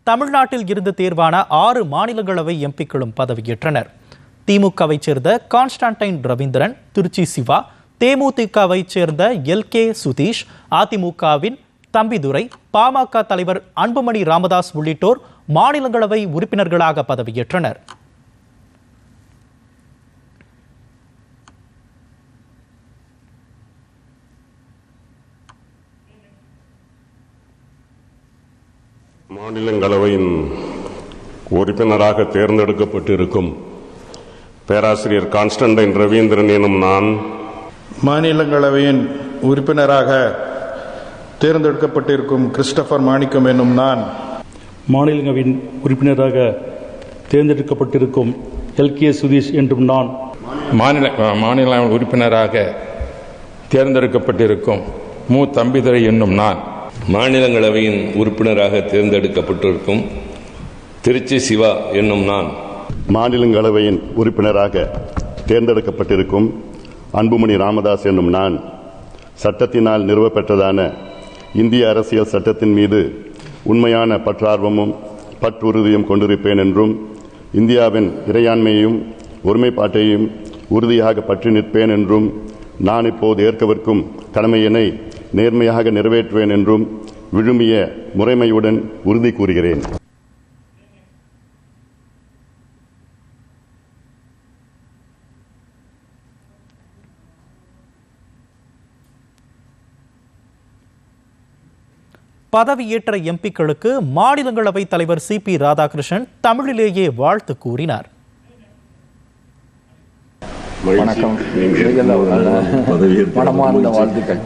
தமிழ்நாட்டில் இருந்து தேர்வான 6 மாநிலங்களவை எம்பிக்களும் பதவியேற்றனர். திமுகவை சேர்ந்த கான்ஸ்டன்டைன் ரவீந்திரன், திருச்சி சிவா, தேமுதிகவை சேர்ந்த LK சுதீஷ், அதிமுகவின் தம்பிதுரை, பாமக தலைவர் அன்புமணி ராமதாஸ் உள்ளிட்டோர் மாநிலங்களவை உறுப்பினர்களாக பதவியேற்றனர். மாநிலங்களவையின் உறுப்பினராக தேர்ந்தெடுக்கப்பட்டிருக்கும் பேராசிரியர் கான்ஸ்டன்டைன் ரவீந்திரன் எனும் நான், மாநிலங்களவையின் உறுப்பினராக தேர்ந்தெடுக்கப்பட்டிருக்கும் கிறிஸ்டபர் மாணிக்கம் என்னும் நான், மாநிலங்களவையின் உறுப்பினராக தேர்ந்தெடுக்கப்பட்டிருக்கும் LK சுதீஷ் என்றும் நான், மாநில உறுப்பினராக தேர்ந்தெடுக்கப்பட்டிருக்கும் மு. தம்பிதுரை என்னும் நான், மாநிலங்களவையின் உறுப்பினராக தேர்ந்தெடுக்கப்பட்டிருக்கும் திருச்சி சிவா என்னும் நான், மாநிலங்களவையின் உறுப்பினராக தேர்ந்தெடுக்கப்பட்டிருக்கும் அன்புமணி ராமதாஸ் என்னும் நான், சட்டத்தினால் நிறுவப்பெற்றதான இந்திய அரசியல் சட்டத்தின் மீது உண்மையான பற்றார்வமும் பற்றுறுதியும் கொண்டிருப்பேன் என்றும், இந்தியாவின் இறையாண்மையையும் ஒருமைப்பாட்டையும் உறுதியாக பற்றி நிற்பேன் என்றும், நான் இப்போது ஏற்கவிருக்கும் கடமையினை நேர்மையாக நிறைவேற்றுவேன் என்றும் விழுமிய முறைமையுடன் உறுதி கூறுகிறேன். பதவியேற்ற எம்பிக்களுக்கு மாநிலங்களவை தலைவர் CP ராதாகிருஷ்ணன் தமிழிலேயே வாழ்த்து கூறினார். வணக்கம். மனமார்ந்த வாழ்த்துக்கள்.